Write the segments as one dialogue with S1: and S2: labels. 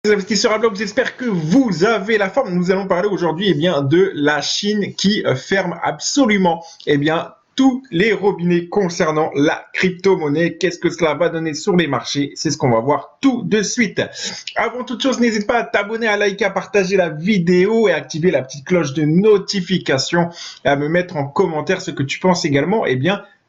S1: Les investisseurs à bloc, j'espère que vous avez la forme. Nous allons parler aujourd'hui de la Chine qui ferme absolument tous les robinets concernant la crypto-monnaie. Qu'est-ce que cela va donner sur les marchés? C'est ce qu'on va voir tout de suite. Avant toute chose, n'hésite pas à t'abonner, à liker, à partager la vidéo et à activer la petite cloche de notification et à me mettre en commentaire ce que tu penses également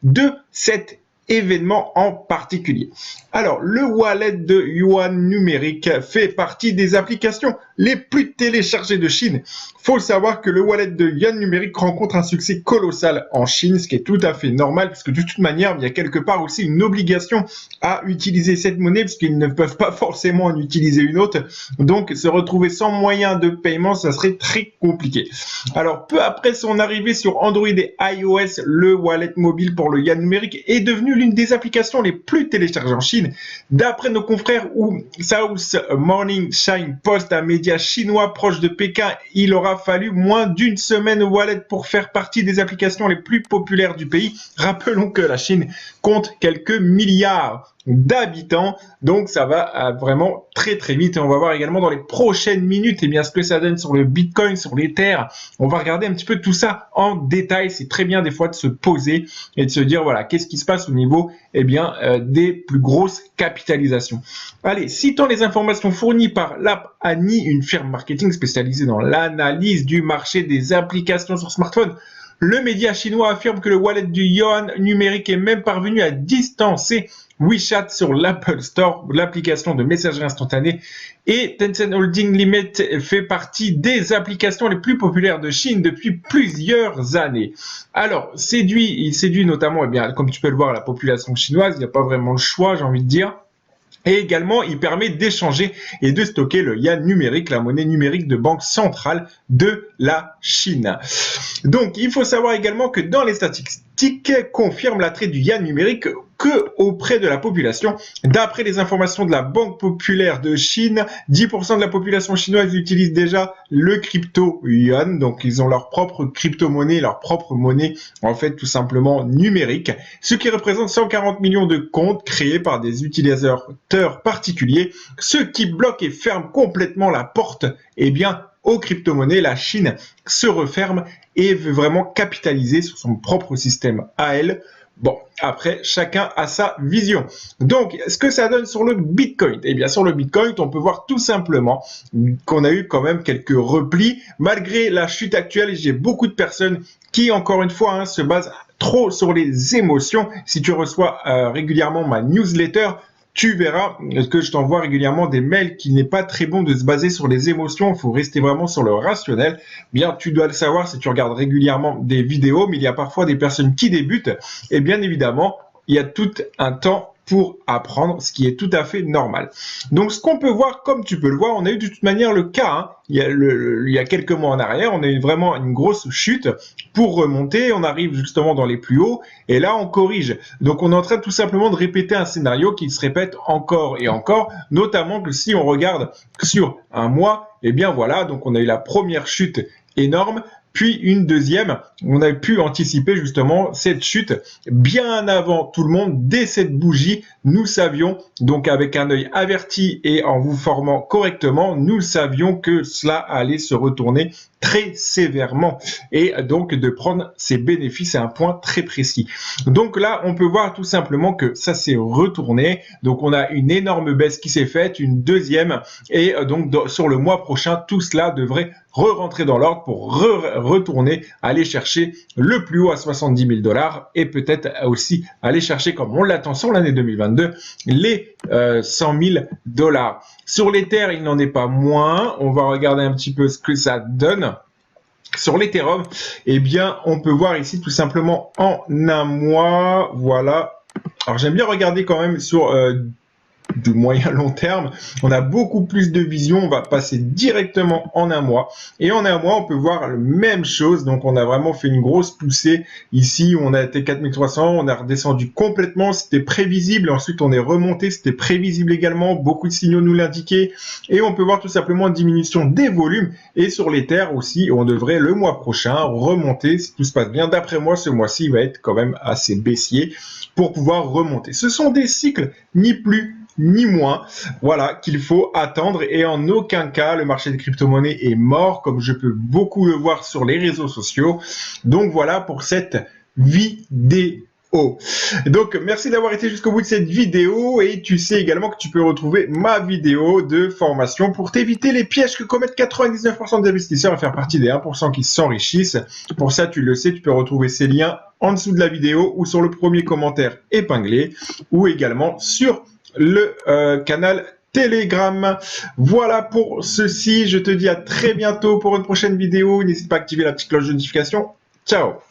S1: de cette événement en particulier. Alors, le wallet de yuan numérique fait partie des applications les plus téléchargées de Chine. Faut savoir que le wallet de yuan numérique rencontre un succès colossal en Chine, ce qui est tout à fait normal, puisque de toute manière, il y a quelque part aussi une obligation à utiliser cette monnaie, puisqu'ils ne peuvent pas forcément en utiliser une autre. Donc, se retrouver sans moyen de paiement, ça serait très compliqué. Alors, peu après son arrivée sur Android et iOS, le wallet mobile pour le yuan numérique est devenu l'une des applications les plus téléchargées en Chine. D'après nos confrères ou South Morning Shine Post, un média chinois proche de Pékin, il aura fallu moins d'une semaine au wallet pour faire partie des applications les plus populaires du pays. Rappelons que la Chine compte quelques milliards d'habitants, donc ça va vraiment très vite. Et on va voir également dans les prochaines minutes ce que ça donne sur le Bitcoin, sur l'Ether. On va regarder un petit peu tout ça en détail. C'est très bien des fois de se poser et de se dire voilà, qu'est-ce qui se passe au niveau des plus grosses capitalisations. Allez, citant les informations fournies par l'app Ani, une firme marketing spécialisée dans l'analyse du marché des applications sur smartphone, le média chinois affirme que le wallet du yuan numérique est même parvenu à distancer WeChat sur l'Apple Store, l'application de messagerie instantanée, et Tencent Holding Limited fait partie des applications les plus populaires de Chine depuis plusieurs années. Alors, il séduit notamment, comme tu peux le voir, la population chinoise. Il n'y a pas vraiment le choix, j'ai envie de dire. Et également, il permet d'échanger et de stocker le yuan numérique, la monnaie numérique de banque centrale de la Chine. Donc, il faut savoir également que dans les statistiques, confirment l'attrait du yuan numérique que auprès de la population. D'après les informations de la Banque populaire de Chine, 10% de la population chinoise utilise déjà le crypto yuan. Donc, ils ont leur propre crypto-monnaie, leur propre monnaie, en fait, tout simplement numérique. Ce qui représente 140 millions de comptes créés par des utilisateurs particuliers. Ce qui bloque et ferme complètement la porte, aux crypto-monnaies. La Chine se referme et veut vraiment capitaliser sur son propre système à elle. Bon, après, chacun a sa vision. Donc, ce que ça donne sur le Bitcoin? Sur le Bitcoin, on peut voir tout simplement qu'on a eu quand même quelques replis. Malgré la chute actuelle, j'ai beaucoup de personnes qui, encore une fois, se basent trop sur les émotions. Si tu reçois régulièrement ma newsletter, tu verras que je t'envoie régulièrement des mails qu'il n'est pas très bon de se baser sur les émotions. Il faut rester vraiment sur le rationnel. Tu dois le savoir si tu regardes régulièrement des vidéos, mais il y a parfois des personnes qui débutent. Et bien évidemment, il y a tout un temps pour apprendre, ce qui est tout à fait normal. Donc, ce qu'on peut voir, comme tu peux le voir, on a eu de toute manière le cas. Il y a quelques mois en arrière, on a eu vraiment une grosse chute pour remonter. On arrive justement dans les plus hauts et là, on corrige. Donc, on est en train tout simplement de répéter un scénario qui se répète encore et encore, notamment que si on regarde sur un mois, donc on a eu la première chute énorme, puis une deuxième. On a pu anticiper justement cette chute bien avant tout le monde. Dès cette bougie, nous savions, donc avec un œil averti et en vous formant correctement, nous savions que cela allait se retourner très sévèrement et donc de prendre ses bénéfices à un point très précis. Donc là, on peut voir tout simplement que ça s'est retourné. Donc on a une énorme baisse qui s'est faite, une deuxième, et donc sur le mois prochain, tout cela devrait re-rentrer dans l'ordre pour retourner, aller chercher le plus haut à 70 000 $ et peut-être aussi aller chercher, comme on l'attend sur l'année 2022, les 100 000 $. Sur l'Ether, il n'en est pas moins. On va regarder un petit peu ce que ça donne. Sur l'Ethereum, on peut voir ici tout simplement en un mois, voilà. Alors, j'aime bien regarder quand même sur du moyen long terme. On a beaucoup plus de vision. On va passer directement en un mois. Et en un mois, on peut voir la même chose. Donc, on a vraiment fait une grosse poussée. Ici, on a été 4300. On a redescendu complètement. C'était prévisible. Ensuite, on est remonté. C'était prévisible également. Beaucoup de signaux nous l'indiquaient. Et on peut voir tout simplement une diminution des volumes. Et sur l'Ether aussi, on devrait le mois prochain remonter si tout se passe bien. D'après moi, ce mois-ci, il va être quand même assez baissier pour pouvoir remonter. Ce sont des cycles, ni plus ni moins, voilà, qu'il faut attendre, et en aucun cas le marché des crypto-monnaies est mort, comme je peux beaucoup le voir sur les réseaux sociaux. Donc voilà pour cette vidéo. Donc merci d'avoir été jusqu'au bout de cette vidéo, et tu sais également que tu peux retrouver ma vidéo de formation pour t'éviter les pièges que commettent 99% des investisseurs et faire partie des 1% qui s'enrichissent. Pour ça, tu le sais, tu peux retrouver ces liens en dessous de la vidéo ou sur le premier commentaire épinglé, ou également sur le canal Telegram. Voilà pour ceci, je te dis à très bientôt pour une prochaine vidéo. N'hésite pas à activer la petite cloche de notification. Ciao!